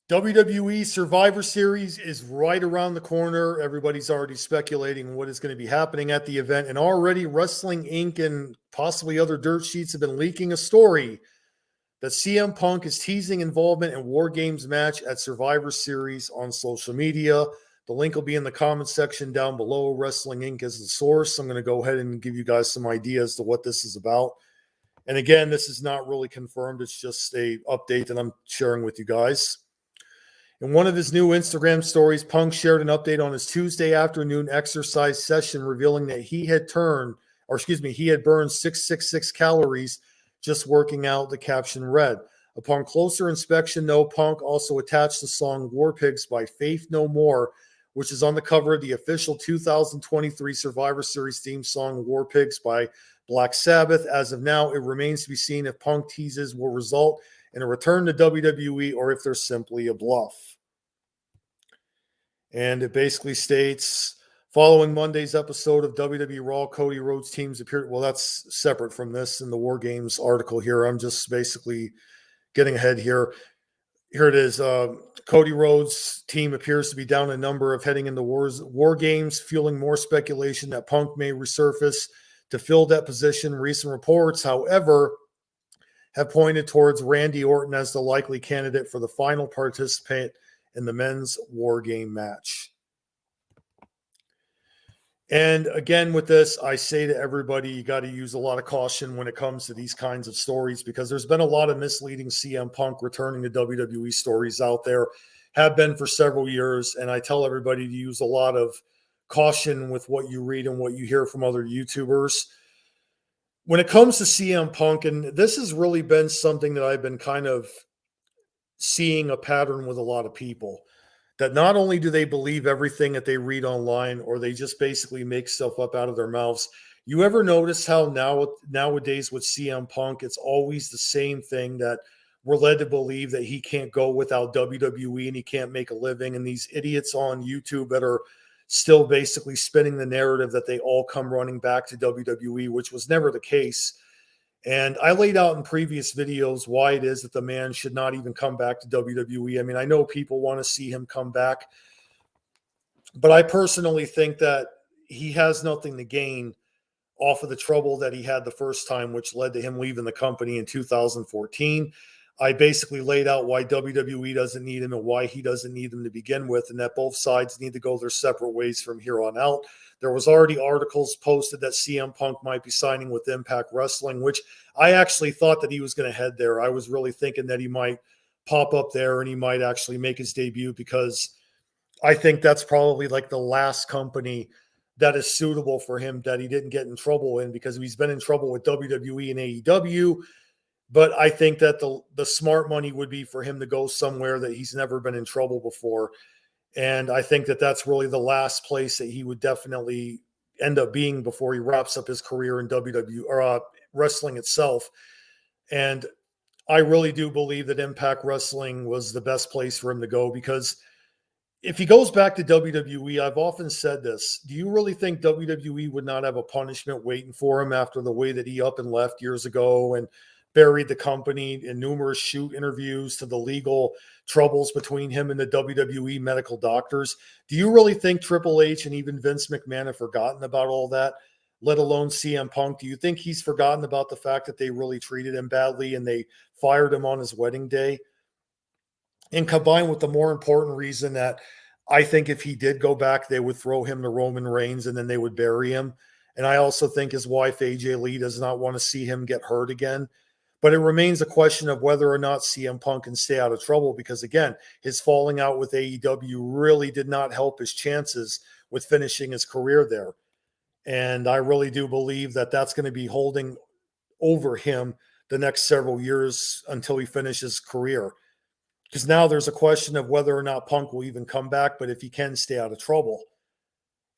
WWE Survivor Series is right around the corner. Everybody's already speculating what is going to be happening at the event. And already Wrestling Inc. and possibly other dirt sheets have been leaking a story that CM Punk is teasing involvement in War Games match at Survivor Series on social media. The link will be in the comment section down below. Wrestling Inc. is the source. I'm going to go ahead and give you guys some ideas to what this is about. And again, this is not really confirmed. It's just a update that I'm sharing with you guys. In one of his new Instagram stories, Punk shared an update on his Tuesday afternoon exercise session, revealing that he had burned 666 calories just working out. The caption read, upon closer inspection, though, Punk also attached the song War Pigs by Faith No More, which is on the cover of the official 2023 Survivor Series theme song War Pigs by Black Sabbath. As of now, it remains to be seen if Punk teases will result in a return to WWE or if they're simply a bluff. And it basically states, following Monday's episode of WWE Raw, Cody Rhodes' teams appeared. Well, that's separate from this in the War Games article here. I'm just basically getting ahead here. Here it is. Cody Rhodes' team appears to be down a number of heading into War Games, fueling more speculation that Punk may resurface to fill that position. Recent reports, however, have pointed towards Randy Orton as the likely candidate for the final participant in the men's War Game match. And again, with this, I say to everybody, you got to use a lot of caution when it comes to these kinds of stories, because there's been a lot of misleading CM Punk returning to WWE stories out there, have been for several years. And I tell everybody to use a lot of caution with what you read and what you hear from other YouTubers. When it comes to CM Punk, and this has really been something that I've been kind of seeing a pattern with a lot of people, that not only do they believe everything that they read online, or they just basically make stuff up out of their mouths. You ever notice how nowadays with CM Punk, it's always the same thing, that we're led to believe that he can't go without WWE and he can't make a living. And these idiots on YouTube that are still basically spinning the narrative that they all come running back to WWE, which was never the case. And I laid out in previous videos why it is that the man should not even come back to WWE. I mean, I know people want to see him come back, but I personally think that he has nothing to gain off of the trouble that he had the first time, which led to him leaving the company in 2014. I basically laid out why WWE doesn't need him and why he doesn't need him to begin with, and that both sides need to go their separate ways from here on out. There was already articles posted that CM Punk might be signing with Impact Wrestling, which I actually thought that he was going to head there. I was really thinking that he might pop up there and he might actually make his debut, because I think that's probably like the last company that is suitable for him that he didn't get in trouble in, because he's been in trouble with WWE and AEW. But I think that the smart money would be for him to go somewhere that he's never been in trouble before. And I think that that's really the last place that he would definitely end up being before he wraps up his career in WWE or wrestling itself. And I really do believe that Impact Wrestling was the best place for him to go, because if he goes back to WWE, I've often said this, do you really think WWE would not have a punishment waiting for him after the way that he up and left years ago and buried the company in numerous shoot interviews to the legal troubles between him and the WWE medical doctors? Do you really think Triple H and even Vince McMahon have forgotten about all that, let alone CM Punk? Do you think he's forgotten about the fact that they really treated him badly and they fired him on his wedding day? And combined with the more important reason that I think if he did go back, they would throw him to Roman Reigns and then they would bury him. And I also think his wife, AJ Lee, does not want to see him get hurt again. But it remains a question of whether or not CM Punk can stay out of trouble, because, again, his falling out with AEW really did not help his chances with finishing his career there. And I really do believe that that's going to be holding over him the next several years until he finishes his career. Because now there's a question of whether or not Punk will even come back, but if he can stay out of trouble.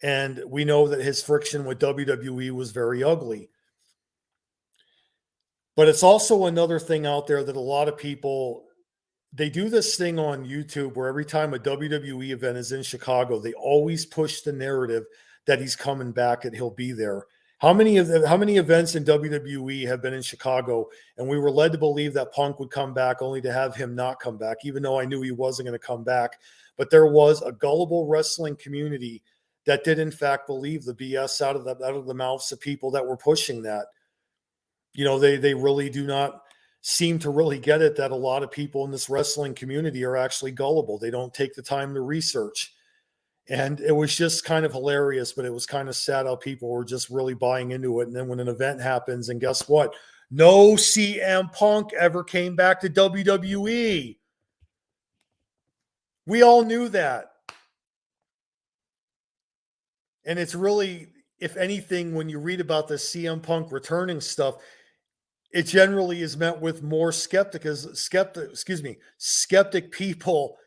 And we know that his friction with WWE was very ugly. But it's also another thing out there that a lot of people, they do this thing on YouTube where every time a WWE event is in Chicago, they always push the narrative that he's coming back and he'll be there. How many events in WWE have been in Chicago, and we were led to believe that Punk would come back, only to have him not come back, even though I knew he wasn't going to come back. But there was a gullible wrestling community that did, in fact, believe the BS out of the mouths of people that were pushing that. You know, they really do not seem to really get it that a lot of people in this wrestling community are actually gullible. They don't take the time to research. And it was just kind of hilarious, but it was kind of sad how people were just really buying into it. And then when an event happens, and guess what? No CM Punk ever came back to WWE. We all knew that. And it's really, if anything, when you read about the CM Punk returning stuff, it generally is met with more skeptic people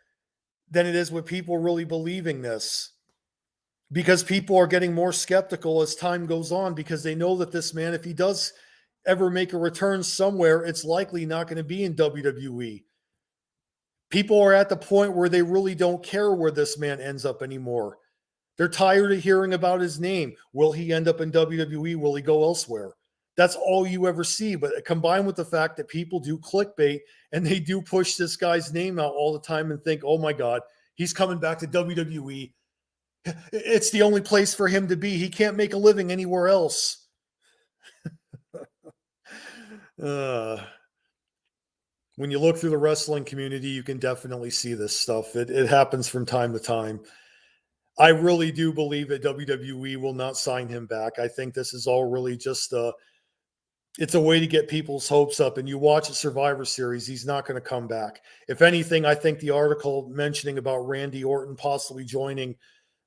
than it is with people really believing this. Because people are getting more skeptical as time goes on, because they know that this man, if he does ever make a return somewhere, it's likely not going to be in WWE. People are at the point where they really don't care where this man ends up anymore. They're tired of hearing about his name. Will he end up in WWE? Will he go elsewhere? That's all you ever see. But combined with the fact that people do clickbait and they do push this guy's name out all the time and think, oh my God, he's coming back to WWE. It's the only place for him to be. He can't make a living anywhere else. When you look through the wrestling community, you can definitely see this stuff. It happens from time to time. I really do believe that WWE will not sign him back. I think this is all really just it's a way to get people's hopes up. And you watch a Survivor Series, he's not going to come back. If anything, I think the article mentioning about Randy Orton possibly joining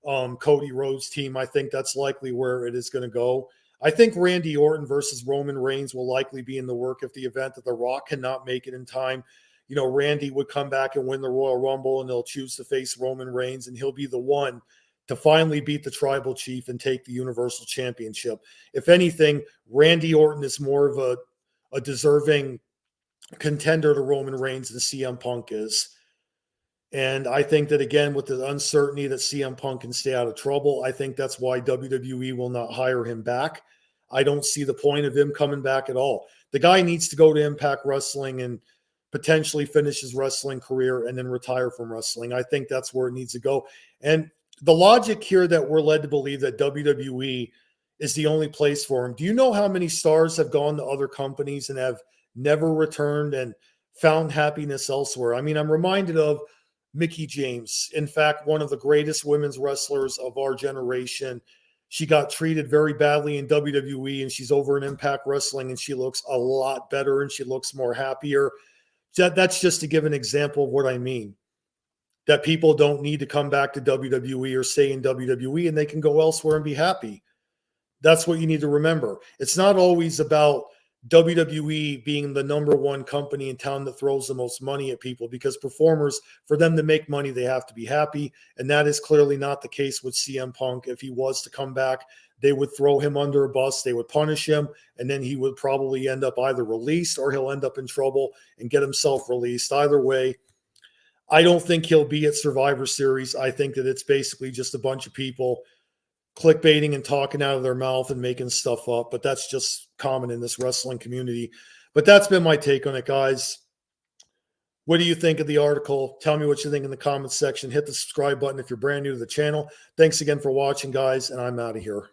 Cody Rhodes' team, I think that's likely where it is going to go. I think Randy Orton versus Roman Reigns will likely be in the work if the event that The Rock cannot make it in time. You know, Randy would come back and win the Royal Rumble, and they'll choose to face Roman Reigns, and he'll be the one to finally beat the Tribal Chief and take the Universal Championship. If anything, Randy Orton is more of a deserving contender to Roman Reigns than CM Punk is. And I think that, again, with the uncertainty that CM Punk can stay out of trouble, I think that's why WWE will not hire him back. I don't see the point of him coming back at all. The guy needs to go to Impact Wrestling and potentially finish his wrestling career and then retire from wrestling. I think that's where it needs to go. And the logic here that we're led to believe that WWE is the only place for him. Do you know how many stars have gone to other companies and have never returned and found happiness elsewhere? I mean, I'm reminded of Mickie James. In fact, one of the greatest women's wrestlers of our generation. She got treated very badly in WWE, and she's over in Impact Wrestling, and she looks a lot better and she looks more happier. That's just to give an example of what I mean. That people don't need to come back to WWE or stay in WWE, and they can go elsewhere and be happy. That's what you need to remember. It's not always about WWE being the number one company in town that throws the most money at people, because performers, for them to make money, they have to be happy. And that is clearly not the case with CM Punk. If he was to come back, they would throw him under a bus, they would punish him, and then he would probably end up either released or he'll end up in trouble and get himself released. Either way, I don't think he'll be at Survivor Series. I think that it's basically just a bunch of people clickbaiting and talking out of their mouth and making stuff up, but that's just common in this wrestling community. But that's been my take on it, guys. What do you think of the article? Tell me what you think in the comments section. Hit the subscribe button if you're brand new to the channel. Thanks again for watching, guys, and I'm out of here.